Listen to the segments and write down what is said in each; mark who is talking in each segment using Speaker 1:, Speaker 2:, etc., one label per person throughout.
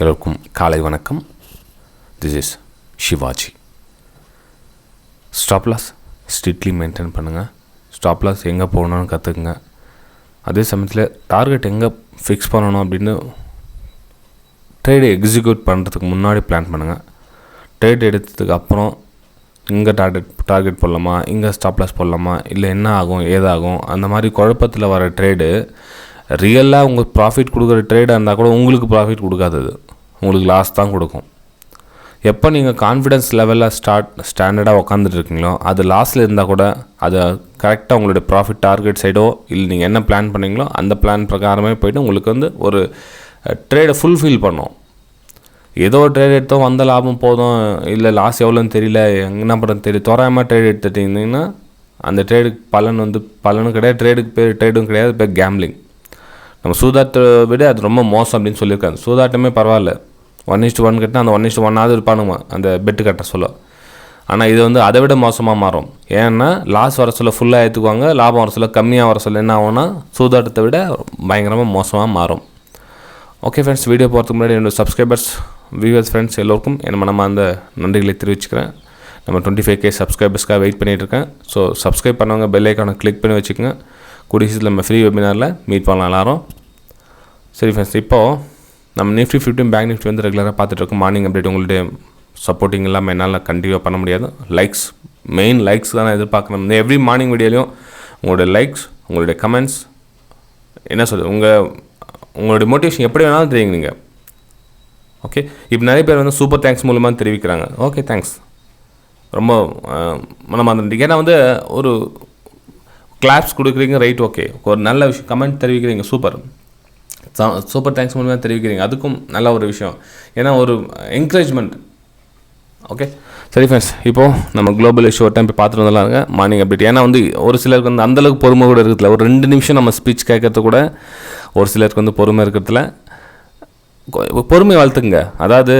Speaker 1: எல்லோருக்கும் காலை வணக்கம். This is Sivaji. Stop loss strictly maintain பண்ணுங்கள். ஸ்டாப் லாஸ் எங்கே போகணுன்னு கற்றுக்குங்க. அதே சமயத்தில் டார்கெட் எங்கே ஃபிக்ஸ் பண்ணணும் அப்படின்னு ட்ரேடு எக்ஸிக்யூட் பண்ணுறதுக்கு முன்னாடி பிளான் பண்ணுங்கள். ட்ரேட் எடுத்ததுக்கு அப்புறம் இங்கே டார்கெட் போடலாமா, இங்கே ஸ்டாப் லாஸ் போடலாமா, இல்லை என்ன ஆகும் ஏதாகும் அந்த மாதிரி குழப்பத்தில் வர ட்ரேடு ரியலாக உங்களுக்கு ப்ராஃபிட் கொடுக்குற ட்ரேடாக இருந்தால் கூட உங்களுக்கு ப்ராஃபிட் கொடுக்காதது, உங்களுக்கு லாஸ் தான் கொடுக்கும். எப்போ நீங்கள் கான்ஃபிடன்ஸ் லெவலில் ஸ்டாண்டர்டாக உட்காந்துட்டு இருக்கீங்களோ அது லாஸில் இருந்தால் கூட அது கரெக்டாக உங்களுடைய ப்ராஃபிட் டார்கெட் சைடோ இல்லை நீங்கள் என்ன பிளான் பண்ணீங்களோ அந்த பிளான் பிரகாரமே போய்ட்டு உங்களுக்கு ஒரு ட்ரேடை ஃபுல்ஃபில் பண்ணும். ஏதோ ட்ரேட் எடுத்தோம் வந்த லாபம் போதும், இல்லை லாஸ் எவ்வளோன்னு தெரியல, என்ன பண்ணுறது தெரியல, தோராயமாக ட்ரேட் எடுத்துட்டிங்கன்னா அந்த ட்ரேடுக்கு பலனும் கிடையாது, ட்ரேடுக்கு பேர் ட்ரேடும் கிடையாது, பேர் கேம்லிங். நம்ம சூதாட்டத்தை விட அது ரொம்ப மோசம் அப்படின்னு சொல்லியிருக்காங்க. சூதாட்டமே பரவாயில்ல, 1:1 கட்டினா அந்த 1:1 இருப்பானுமா அந்த பெட்டு கட்ட சொல்ல. ஆனால் இது அதை விட மோசமாக மாறும். ஏன்னா லாஸ் வர சொல்ல ஃபுல்லாக ஏற்றுக்குவாங்க, லாபம் வர சொல்ல கம்மியாக வர சொல்ல என்ன ஆகும்னா சூதாட்டத்தை விட பயங்கரமாக மோசமாக மாறும். ஓகே ஃப்ரெண்ட்ஸ், வீடியோ போகிறதுக்கு முன்னாடி என்னோடய சப்ஸ்கிரைபர்ஸ் வியூவர்ஸ் ஃப்ரெண்ட்ஸ் எல்லோருக்கும் நம்ம அந்த நன்றிகளை தெரிவிச்சுக்கிறேன். நம்ம 25K சப்ஸ்கிரைபர்ஸ்க்காக வெயிட் பண்ணிகிட்ருக்கேன். ஸோ சப்ஸ்கிரைப் பண்ணவங்க பெல் ஐக்கானை கிளிக் பண்ணி வச்சுக்கோங்க. கூடிய சீக்கிரத்தில் நம்ம ஃப்ரீ வெபினாரில் மீட் பண்ணலாம் எல்லாரும். சரி ஃப்ரெண்ட்ஸ், இப்போது நம்ம நிஃப்டி 15 பேங்க் நிஃப்டி ரெகுலராக பார்த்துட்ருக்கோம். மார்னிங் அப்டேட் உங்களுடைய சப்போர்ட்டிங் இல்லாமல் என்னால் கண்டிப்பாக பண்ண முடியாது. மெயின் லைக்ஸ் தான் நான் எதிர்பார்க்குறேன். எவ்ரி மார்னிங் வீடியோலையும் உங்களுடைய லைக்ஸ், உங்களுடைய கமெண்ட்ஸ், என்ன சொல்லுது உங்களுடைய மோட்டிவேஷன் எப்படி வேணாலும் தெரியுங்க நீங்கள். ஓகே, இப்போ நிறைய பேர் சூப்பர் தேங்க்ஸ் மூலமாக தெரிவிக்கிறாங்க. Okay, thanks. ரொம்ப நம்ம ஏன்னா ஒரு கிளாப்ஸ் கொடுக்குறீங்க, ரைட், ஓகே, ஒரு நல்ல விஷயம், கமெண்ட் தெரிவிக்கிறீங்க, சூப்பர் தேங்க்ஸ் மூலமாக தெரிவிக்கிறீங்க, அதுக்கும் நல்ல ஒரு விஷயம். ஏன்னா ஒரு என்கரேஜ்மெண்ட். ஓகே சரி ஃப்ரெண்ட்ஸ், இப்போது நம்ம குளோபல் இஷ்யூ டைம் போய் பார்த்துட்டு வந்துடலாங்க மார்னிங் அப்டேட். ஏன்னா ஒரு சிலருக்கு அந்தளவுக்கு பொறுமை கூட இருக்கிறதுல, ஒரு 2 நிமிஷம் நம்ம ஸ்பீச் கேட்கறது கூட ஒரு சிலருக்கு பொறுமை இருக்கிறதுல பொறுமை வளர்த்துக்குங்க. அதாவது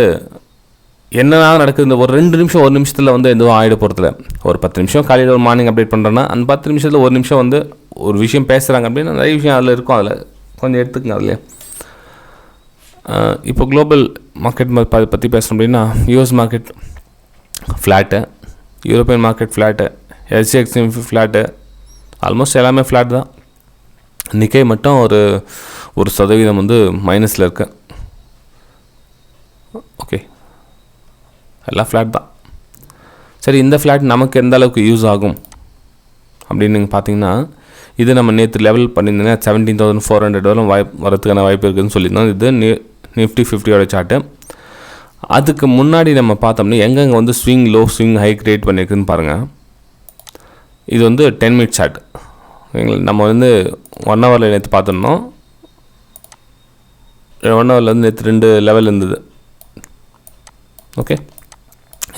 Speaker 1: என்னன்னா நடக்குது, இந்த ஒரு 2 நிமிஷம் 1 நிமிஷத்தில் எதுவும் ஆகிட போகிறதுல. ஒரு 10 நிமிஷம் காலையில் ஒரு மார்னிங் அப்டேட் பண்ணுறேன்னா அந்த 10 நிமிஷத்தில் 1 நிமிஷம் ஒரு விஷயம் பேசுகிறாங்க அப்படின்னா நிறைய விஷயம் அதில் இருக்கும், அதில் கொஞ்சம் எடுத்துக்கங்க. அதுலேயே இப்போ குளோபல் மார்க்கெட் பற்றி பேசுகிறோம் அப்படின்னா US market flat, European market flat, SCX flat, almost எல்லாமே ஃப்ளாட் தான். நிக்கை மட்டும் ஒரு 1% மைனஸில் இருக்கு. ஓகே, எல்லாம் ஃப்ளாட் தான். சரி, இந்த ஃப்ளாட் நமக்கு எந்த அளவுக்கு யூஸ் ஆகும் அப்படின்னு நீங்கள் பார்த்தீங்கன்னா, இது நம்ம நேற்று லெவல் பண்ணியிருந்தீங்கன்னா 17,400 வரதுக்கான வாய்ப்பு இருக்குதுன்னு சொல்லியிருந்தோம். இது நிஃப்டி 50 சார்ட்டு. அதுக்கு முன்னாடி நம்ம பார்த்தோம்னா எங்கெங்கே swing low swing high create பண்ணியிருக்குன்னு பாருங்கள். இது 10 மினிட் சார்ட். நம்ம 1 ஹவரில் நேற்று பார்த்துருந்தோம். 1 ஹவரில் நேற்று 2 லெவல் இருந்தது. ஓகே,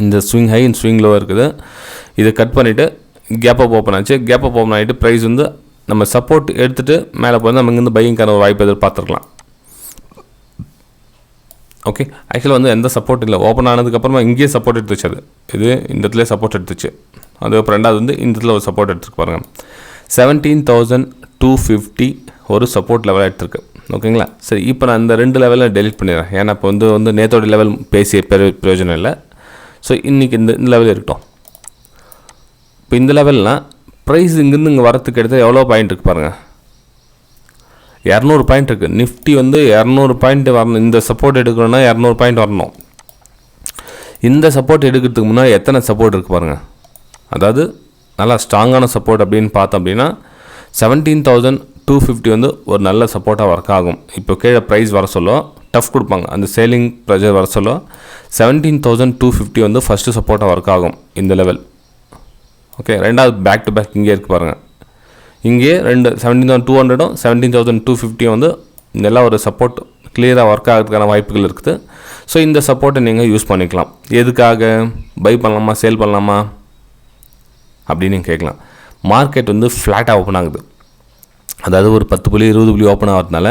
Speaker 1: இந்த swing high and swing low இருக்குது. இதை கட் பண்ணிவிட்டு கேப் அப் ஓப்பன் ஆச்சு. கேப் அப் ஓப்பன் ஆகிட்டு ப்ரைஸ் நம்ம சப்போர்ட் எடுத்துகிட்டு மேலே போய் நம்ம இங்கேருந்து பையிங்கான வாய்ப்பு எதிர்பார்த்துருக்கலாம். ஓகே, ஆக்சுவலாக எந்த சப்போர்ட் இல்லை. ஓப்பன் ஆனதுக்கப்புறமா இங்கேயே சப்போர்ட் எடுத்துச்சு. இது இந்த இடத்துல சப்போர்ட் எடுத்துச்சு. அதுக்கப்புறம் ரெண்டாவது இந்த இடத்துல ஒரு சப்போர்ட் எடுத்துருக்கு பாருங்கள். 17,250 ஒரு சப்போர்ட் லெவலாக எடுத்துருக்கு. ஓகேங்களா? சரி, இப்போ நான் இந்த 2 லெவலில் டெலிட் பண்ணிடுறேன். ஏன்னா இப்போ நேற்றோட லெவல் பேசிய பிரயோஜனம் இல்லை. ஸோ இன்றைக்கி இந்த லெவல் இருக்கட்டும். இப்போ இந்த லெவல்னால் ப்ரைஸ் இங்கேருந்து இங்கே வரத்துக்கு எடுத்தால் எவ்வளோ பாயிண்ட் இருக்குது பாருங்கள். 200 பாயிண்ட் இருக்குது. நிஃப்டி 200 பாயிண்ட் வரணும். இந்த சப்போர்ட் எடுக்கணும்னா 200 பாயிண்ட் வரணும். இந்த சப்போர்ட் எடுக்கிறதுக்கு முன்னாடி எத்தனை சப்போர்ட் இருக்குது பாருங்கள். அதாவது நல்லா ஸ்ட்ராங்கான சப்போர்ட் அப்படின்னு பார்த்தோம் அப்படின்னா 17,250 ஒரு நல்ல சப்போர்ட்டாக ஒர்க் ஆகும். இப்போ கீழே ப்ரைஸ் வர சொல்ல டஃப் கொடுப்பாங்க, அந்த சேலிங் ப்ரெஷர் வர சொல்ல 17,250 ஃபஸ்ட்டு சப்போர்ட்டாக ஒர்க் ஆகும் இந்த லெவல். ஓகே, ரெண்டாவது பேக் டு பேக் இங்கே இருக்குது பாருங்கள். இங்கே 17,200 17,250 இதெல்லாம் ஒரு சப்போர்ட் கிளியராக ஒர்க் ஆகிறதுக்கான வாய்ப்புகள் இருக்குது. ஸோ இந்த சப்போர்ட்டை நீங்கள் யூஸ் பண்ணிக்கலாம். எதுக்காக? பை பண்ணலாமா, சேல் பண்ணலாமா அப்படின்னு நீங்கள் கேட்கலாம். மார்க்கெட் ஃப்ளாட்டாக ஓப்பன் ஆகுது. அதாவது ஒரு 10 புள்ளி 20 புள்ளி ஓப்பன் ஆகிறதுனால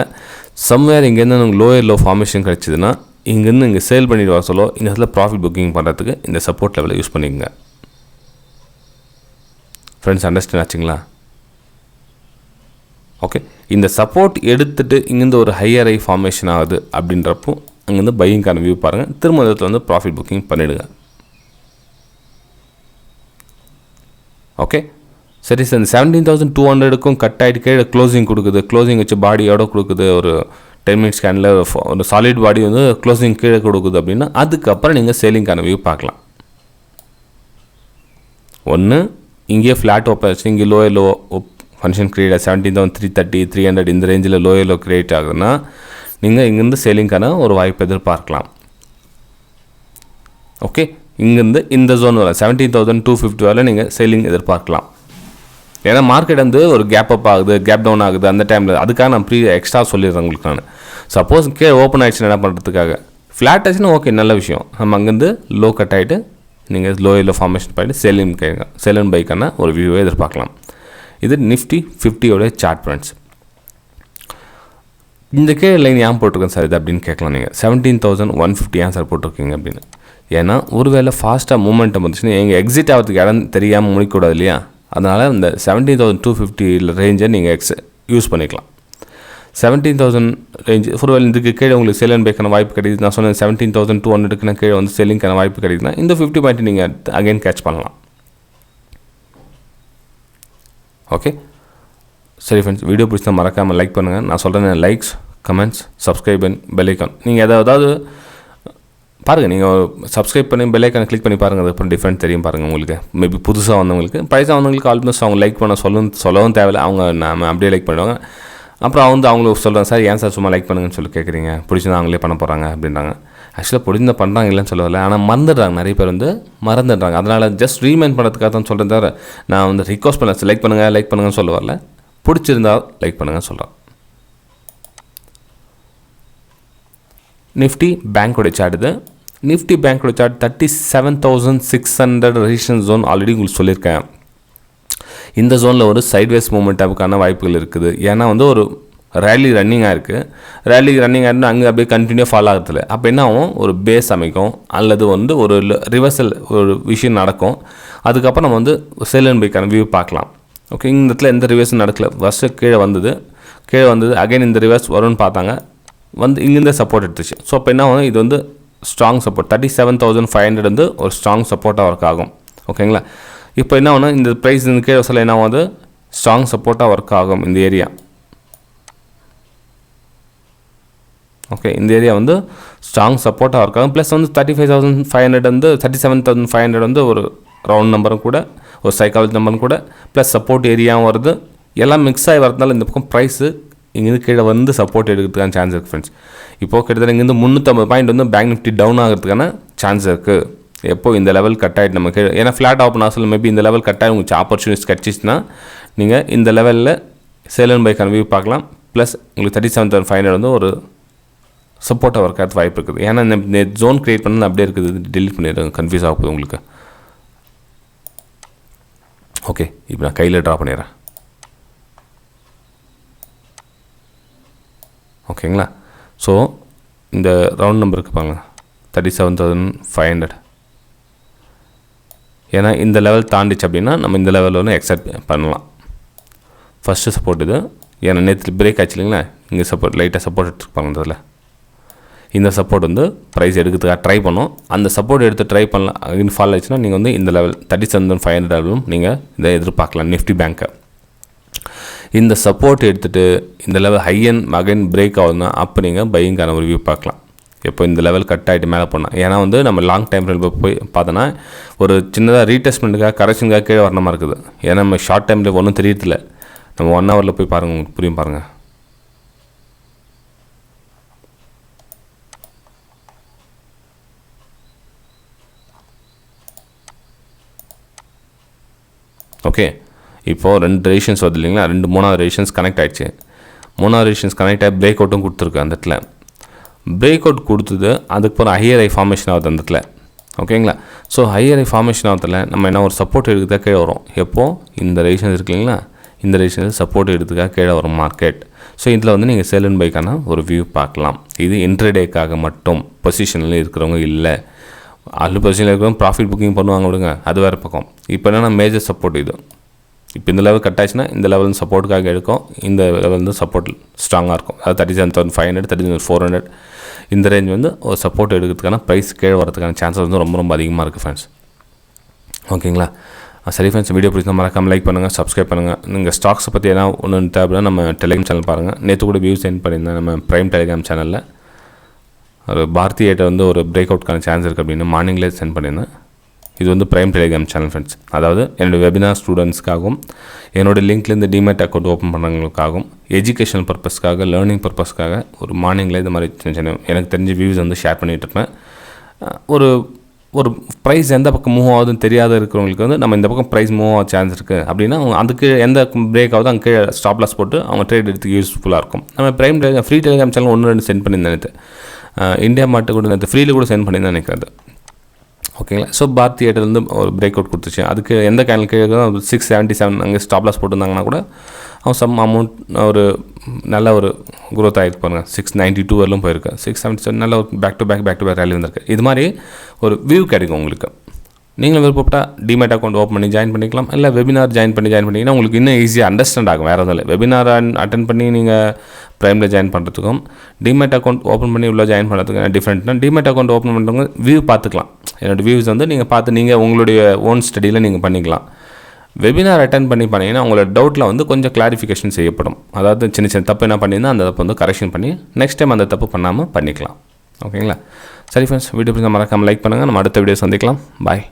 Speaker 1: சம்வேர் இங்கேருந்து நமக்கு லோயர் லோ ஃபார்மேஷன் கிடச்சிதுன்னா இங்கேருந்து இங்கே சேல் பண்ணிட்டு வர சொல்ல இந்த இடத்துல ப்ராஃபிட் புக்கிங் பண்ணுறதுக்கு இந்த சப்போர்ட் லெவலை யூஸ் பண்ணிக்கோங்க. ஃப்ரெண்ட்ஸ், அண்டர்ஸ்டாண்ட் ஆச்சுங்களா? ஓகே, இந்த சப்போர்ட் எடுத்துகிட்டு இங்கேருந்து ஒரு ஹையர் ஐ ஃபார்மேஷன் ஆகுது அப்படின்றப்போ அங்கேருந்து பையிங்கான வியூ பாருங்கள். திரும்ப இடத்துல வந்து ப்ராஃபிட் புக்கிங் பண்ணிவிடுங்க. ஓகே சரி சார். இந்த 17,200க்கும் கட் ஆகிட்டு கீழே க்ளோசிங் கொடுக்குது. க்ளோசிங் வச்சு பாடியோடு கொடுக்குது. ஒரு 10 மினிட்ஸ் ஸ்கேனில் ஒரு சாலிட் பாடி வந்து க்ளோசிங் கீழே கொடுக்குது அப்படின்னா அதுக்கப்புறம் நீங்கள் சேலிங்கான வியூ பார்க்கலாம். ஒன்று இங்கேயே ஃப்ளாட் ஓப்பன் ஆச்சு, இங்கே லோ ஃபங்க்ஷன் கிரியேட் 17,330 300 இந்த ரேஞ்சில் லோ கிரியேட் ஆகுதுன்னா நீங்கள் இங்கேருந்து சேலிங்கான ஒரு வாய்ப்பு எதிர்பார்க்கலாம். ஓகே இங்கேருந்து இந்த ஜோன் வர 17,250 வரை நீங்கள் சேலிங் எதிர்பார்க்கலாம். ஏன்னா மார்க்கெட் வந்து ஒரு கேப் அப் ஆகுது, கேப் டவுன் ஆகுது அந்த டைமில். அதுக்காக நான் எக்ஸ்ட்ரா சொல்லிடுறேன் உங்களுக்கு. நான் சப்போஸ் கீழே ஓப்பன் ஆகிடுச்சுன்னா என்ன பண்ணுறதுக்காக ஃப்ளாட் ஆச்சுன்னா ஓகே நல்ல விஷயம். நம்ம அங்கேருந்து லோ கட் ஆகிட்டு நீங்கள் லோ ஃபார்மேஷன் பண்ணிட்டு சேல் அண்ட் பைக்கான ஒரு வியூவை எதிர்பார்க்கலாம். இது நிஃப்டி 50யோட சார்ட் ஃப்ரெண்ட்ஸ். இந்த கீழே லைன் ஏன் போட்டிருக்கேன் சார் இது அப்படின்னு கேட்கலாம் நீங்கள். 17,150 ஏன் சார் போட்டிருக்கீங்க அப்படின்னு. ஏன்னா ஒருவேளை ஃபாஸ்ட்டாக மூமெண்டம் வந்துச்சுன்னா எங்கள் எக்ஸிட் ஆகிறதுக்கு இடம் தெரியாமல் முடிக்கூடாது இல்லையா. அதனால் இந்த 17,250 ரேஞ்சை நீங்கள் யூஸ் பண்ணிக்கலாம். 17,000 ரேஞ்சு ஒருவேளை இதுக்கு கீழே உங்களுக்கு சேல் அண்ட் பைக்கான வாய்ப்பு கிடைக்குது. நான் சொன்னேன் 17,200க்கு கீழே வந்து செல்லிங்கான வாய்ப்பு கிடைக்குதுன்னா இந்த 50 பாயிண்ட் நீங்கள் அகைன் கேட்ச் பண்ணலாம். ஓகே சரி ஃப்ரெண்ட்ஸ், வீடியோ பிடிச்சா மறக்காமல் லைக் பண்ணுங்கள். நான் சொல்கிறேன் likes, comments, subscribe and bell icon. நீங்கள் ஏதாவது பாருங்கள், நீங்கள் சப்ஸ்கிரைப் பண்ணி பெல் ஐக்கானை கிளிக் பண்ணி பாருங்கள். அதுக்கப்புறம் டிஃப்ரெண்ட் தெரியும் பாருங்கள் உங்களுக்கு. மேபி புதுசாக வந்தவங்களுக்கு, பைசா வந்தவங்களுக்கு ஆல்மோஸ்ட் அவங்க லைக் பண்ண சொல்லவும் தேவையில்லை. அவங்க நம்ம அப்படியே லைக் பண்ணுவாங்க. அப்புறம் அவங்களுக்கு சொல்கிறேன் சார் ஏன் சார் சும்மா லைக் பண்ணுங்கன்னு சொல்லி கேட்குறீங்க, பிடிச்சிருந்தா அவங்களே பண்ண போகிறாங்க அப்படின்றாங்க. ஆக்சுவலாக பிடிச்சிருந்தா பண்ணுறாங்க இல்லைன்னு சொல்லலை, ஆனால் மறந்துடுறாங்க. நிறைய பேர் வந்து மறந்துடுறாங்க. அதனால் ஜஸ்ட் ரீமைண்ட் பண்ணுறதுக்காக தான் சொல்கிறேன் தவிர நான் வந்து ரிக்வஸ்ட் பண்ண லைக் பண்ணுங்கன்னு சொல்ல வரல. பிடிச்சிருந்தா லைக் பண்ணுங்கன்னு சொல்கிறேன். நிஃப்டி பேங்க்கோட சார்ட் இது. நிஃப்டி பேங்க்கோட சார்ட் 37,600 ரெசிஸ்டன்ஸ் ஜோன் ஆல்ரெடி உங்களுக்கு சொல்லியிருக்கேன். இந்த ஜோனில் ஒரு சைட்வேஸ் மூமெண்ட்டாவுக்கான வாய்ப்புகள் இருக்குது. ஏன்னா வந்து ஒரு ரேலி ரன்னிங்காக இருக்குது. ரேலி ரன்னிங் ஆகிட்டு அங்கே அப்படியே கண்டினியூ ஃபாலோ ஆகிறதுல அப்போ என்ன ஆகும், ஒரு பேஸ் அமைக்கும் அல்லது வந்து ஒரு ரிவர்சல் ஒரு விஷயம் நடக்கும். அதுக்கப்புறம் நம்ம வந்து சேல் அண்ட் பைக்கான வியூ பார்க்கலாம். ஓகே இந்த இடத்துல எந்த ரிவர்ஸும் நடக்கல. ஃபஸ்ட்டு கீழே வந்தது அகைன் இந்த ரிவர்ஸ் வரும்னு பார்த்தாங்க, வந்து இங்கேருந்து சப்போர்ட் எடுத்துச்சு. ஸோ அப்போ என்ன ஆகும், இது வந்து ஸ்ட்ராங் சப்போர்ட் 37,500 வந்து ஒரு ஸ்ட்ராங் சப்போர்ட்டாக ஒர்க் ஆகும். ஓகேங்களா. இப்போ என்ன ஆகும், இந்த ப்ரைஸ் இந்த கீழே வசல என்ன ஆகும், ஸ்ட்ராங் சப்போர்ட்டாக ஒர்க் ஆகும் இந்த ஏரியா. ஓகே இந்த ஏரியா வந்து ஸ்ட்ராங் சப்போர்ட்டாக ஒர்க் ஆகும். ப்ளஸ் வந்து 35,500 வந்து 37,500 வந்து ஒரு ரவுண்ட் நம்பரும் கூட, ஒரு சைக்காலஜி நம்பரும் கூட, ப்ளஸ் சப்போர்ட் ஏரியாவும் வருது. எல்லாம் மிக்ஸ் ஆகி வரதுனால இந்த பக்கம் ப்ரைஸு இங்கேருந்து கீழே வந்து சப்போர்ட் எடுக்கிறதுக்கான சான்ஸ் இருக்குது ஃப்ரெண்ட்ஸ். இப்போது கிட்டத்தட்ட இங்கேருந்து 350 பாயிண்ட் வந்து பேங்க் நிஃப்டி டவுன் ஆகிறதுக்கான சான்ஸ் இருக்குது. எப்போ இந்த லெவல் கட் ஆகிட்டு நமக்கு, ஏன்னா ஃப்ளாட் ஓப்பன் ஆசல் மேபி இந்த லெவல் கட் ஆகி உங்களுக்கு ஆப்பர்ச்சுனிட்டிஸ் கிடச்சிச்சுன்னா நீங்கள் இந்த லெவலில் சேல் அண்ட் பைக்கான வியூ பார்க்கலாம். ப்ளஸ் உங்களுக்கு 37,500 வந்து ஒரு சப்போர்ட்டாக ஒர்க் ஆகிறது வாய்ப்பு இருக்குது. ஏன்னா இந்த ஜோன் க்ரியேட் பண்ணணும் அப்படியே இருக்குது, டெலிட் பண்ணிடுங்க, கன்ஃபியூஸ் ஆக போகுது உங்களுக்கு. ஓகே இப்போ நான் கையில் ட்ரா பண்ணிடுறேன். ஓகேங்களா. ஸோ இந்த ரவுண்ட் நம்பருக்கு பாருங்க 37,500. ஏன்னா இந்த லெவல் தாண்டிச்சு அப்படின்னா நம்ம இந்த லெவலில் வந்து எக்ஸெப்ட் பண்ணலாம். ஃபஸ்ட்டு சப்போர்ட் இது. ஏன்னா நேற்று பிரேக் ஆச்சு இல்லைங்களா, இங்கே சப்போர்ட் லைட்டாக சப்போர்ட் எடுத்துருப்பாங்க. அதில் இந்த சப்போர்ட் வந்து ப்ரைஸ் எடுக்கிறதுக்காக ட்ரை பண்ணோம். அந்த சப்போர்ட் எடுத்து ட்ரை பண்ணலாம். அகைன் ஃபால் ஆச்சுன்னா நீங்கள் வந்து இந்த லெவல் 37,500 நீங்கள் இதை எதிர்பார்க்கலாம். நிஃப்டி பேங்க்கை இந்த சப்போர்ட் எடுத்துகிட்டு இந்த லெவல் ஹையன் அகைன் பிரேக் ஆகுதுன்னா அப்போ நீங்கள் பையிங்கான ஒரு வியூ பார்க்கலாம். எப்போ இந்த லெவல் கட் ஆகிட்டு மேலே போனால், ஏன்னா வந்து நம்ம லாங் டைம் போய் பார்த்தோன்னா ஒரு சின்னதாக ரீடெஸ்ட்மெண்ட்டுக்காக கரெக்ஷனுக்காக கீழே வரணுமா இருக்குது. ஏன்னா நம்ம ஷார்ட் டைமில் ஒன்றும் தெரியறதில்ல. நம்ம 1 ஹவரில் போய் பாருங்கள், உங்களுக்கு புரியும் பாருங்கள். ஓகே இப்போது 2 ரெசிஷன்ஸ் வருது இல்லைங்களா, 3வது ரெசிஷன்ஸ் கனெக்ட் ஆகிடுச்சு. 3வது ரெசிஷன்ஸ் கனெக்ட் ஆகி பிரேக் அவுட்டும் கொடுத்துருக்கு. அந்த இடத்துல பிரேக் அவுட் கொடுத்தது, அதுக்கப்புறம் ஹையர் ஐ ஃபார்மேஷன் ஆகுது அந்த இடத்துல. ஓகேங்களா. ஸோ ஹையர் ஐ ஃபார்மேஷன் ஆகிறதுல நம்ம என்ன ஒரு சப்போர்ட் எடுக்கிறதுக்காக கீழே வரும். எப்போது இந்த ரெசிஷன்ஸ் இருக்கு இல்லைங்களா, இந்த ரெசிஷன்ஸ் சப்போர்ட் எடுக்கிறதுக்காக கீழே வரும் மார்க்கெட். ஸோ இதில் வந்து நீங்கள் செல் அண்ட் பைக்கான ஒரு வியூ பார்க்கலாம். இது இன்ட்ரடேக்காக மட்டும், பொசிஷனில் இருக்கிறவங்க இல்லை. பொசிஷனில் இருக்கிறவங்க ப்ராஃபிட் புக்கிங் பண்ணுவாங்க விடுங்க, அது வேறு பக்கம். இப்போ என்னென்னா மேஜர் சப்போர்ட் இது. இப்போ இந்த லெவல் கட் ஆச்சுன்னா இந்த லெவல் வந்து சப்போர்ட்டுக்காக எடுக்கும், இந்த லெவல் வந்து சப்போர்ட் ஸ்ட்ராங்காக இருக்கும். அதாவது 37,500 37,400 இந்த ரேஞ்ச் வந்து ஒரு சப்போர்ட் எடுக்கிறதுக்கான ப்ரைஸ் கீழே வரதுக்கான சான்சஸ் வந்து ரொம்ப ரொம்ப அதிகமாக இருக்குது ஃப்ரெண்ட்ஸ். ஓகேங்களா? சரி ஃப்ரெண்ட்ஸ், வீடியோ பிடிச்சா மறக்காமல் லைக் பண்ணுங்கள், சப்ஸ்கிரைப் பண்ணுங்கள். நீங்கள் ஸ்டாக்ஸை பற்றி எதனா ஒன்று தேவைன்னா நம்ம டெலிகிராம் சேனல் பாருங்கள். நேற்று கூட வியூ சென்ட் பண்ணியிருந்தேன் நம்ம ப்ரைம் டெலிகிராம் சேனலில். ஒரு பாரதி ஏட்டை வந்து ஒரு பிரேக் அவுட்கான சான்ஸ் இருக்குது அப்படின்னு மார்னிங்லேயே சென்ட் பண்ணியிருந்தேன். இது வந்து ப்ரைம் டெலிகிராம் சேனல் ஃப்ரெண்ட்ஸ். அதாவது என்னோடய வெபினார் ஸ்டூடெண்ட்ஸ்க்காகவும் என்னோடய லிங்க்லேருந்து டிமேட் அக்கௌண்ட் ஓப்பன் பண்ணுறவங்களுக்காகவும் எஜுகேஷனல் பர்பஸ்க்காக லேர்னிங் பர்பஸ்க்காக ஒரு மார்னிங்கில் இந்த மாதிரி சின்ன சின்ன எனக்கு தெரிஞ்ச வியூஸ் வந்து ஷேர் பண்ணிகிட்டு இருப்பேன். ஒரு ப்ரைஸ் எந்த பக்கம் மூவ் ஆகுதுன்னு தெரியாத இருக்கிறவங்களுக்கு வந்து நம்ம இந்த பக்கம் ப்ரைஸ் மூவ் ஆக சான்ஸ் இருக்குது அப்படின்னா அதுக்கு எந்த பிரேக் ஆகுது அங்கே கீழே ஸ்டாப் லாஸ் போட்டு அவங்க ட்ரேட் எடுத்துக்கு யூஸ்ஃபுல்லாக இருக்கும். நம்ம prime telegram free telegram channel 1-2 send பண்ணியிருந்தேன் நேற்று. இந்தியா மார்ட்டு கூட நேற்று ஃப்ரீயில் கூட சென்ட் பண்ணியிருந்தேன் நினைக்கிறது. ஓகேங்களா? ஸோ பாரதி ஏட்டர்லேருந்து ஒரு பிரேக் அவுட் கொடுத்துச்சு. அதுக்கு எந்த கேனல் கீழே 677 அங்கே ஸ்டாப் லாஸ் போட்டிருந்தாங்கன்னா கூட அவங்க சம் அமௌண்ட் ஒரு நல்ல ஒரு க்ரோத் ஆகிருக்கு பாருங்கள். 692 வரலும் போயிருக்கு. 677 நல்ல ஒரு பேக் டு பேக் ரேலி வந்திருக்கு. இது மாதிரி ஒரு வியூ கிடைக்கும் உங்களுக்கு. நீங்களும் விருப்பப்பட்டால் டிமேட் அக்கௌண்ட் ஓப்பன் பண்ணி ஜாயின் பண்ணிக்கலாம், இல்லை வெபினார் ஜாயின் பண்ணிங்கன்னா உங்களுக்கு இன்னும் ஈஸியாக அண்டர்ஸ்டாண்ட் ஆகும். வேறு எதுவும் இல்லை, வெபினார் அட்டன் பண்ணி நீங்கள் ப்ரைமில் ஜாயின் பண்ணுறதுக்கும் டிமேட் அக்கௌண்ட் ஓப்பன் பண்ணி உள்ள ஜாயின் பண்ணுறதுக்கும் டிஃப்ரெண்ட்னா, டிமேட் அக்கௌண்ட் ஓப்பன் பண்ணுறவங்க வியூ பார்த்துக்கலாம். என்னோடய வியூஸ் வந்து நீங்கள் பார்த்து நீங்கள் உங்களுடைய ஓன் ஸ்டடியில் நீங்கள் பண்ணிக்கலாம். வெபினார் அட்டன் பண்ணிங்கன்னா உங்களோட டவுட்டில் வந்து கொஞ்சம் கிளாரிஃபிகேஷன் செய்யப்படும். அதாவது சின்ன சின்ன தப்பு என்ன பண்ணியிருந்தால் அந்த தப்பு வந்து கரெக்ஷன் பண்ணி நெக்ஸ்ட் டைம் அந்த தப்பு பண்ணாமல் பண்ணிக்கலாம். ஓகேங்களா? சரி ஃப்ரெண்ட்ஸ், வீடியோ பிடிச்சா மறக்காமல் லைக் பண்ணுங்கள். நம்ம அடுத்த வீடியோ சந்திக்கலாம். பாய்.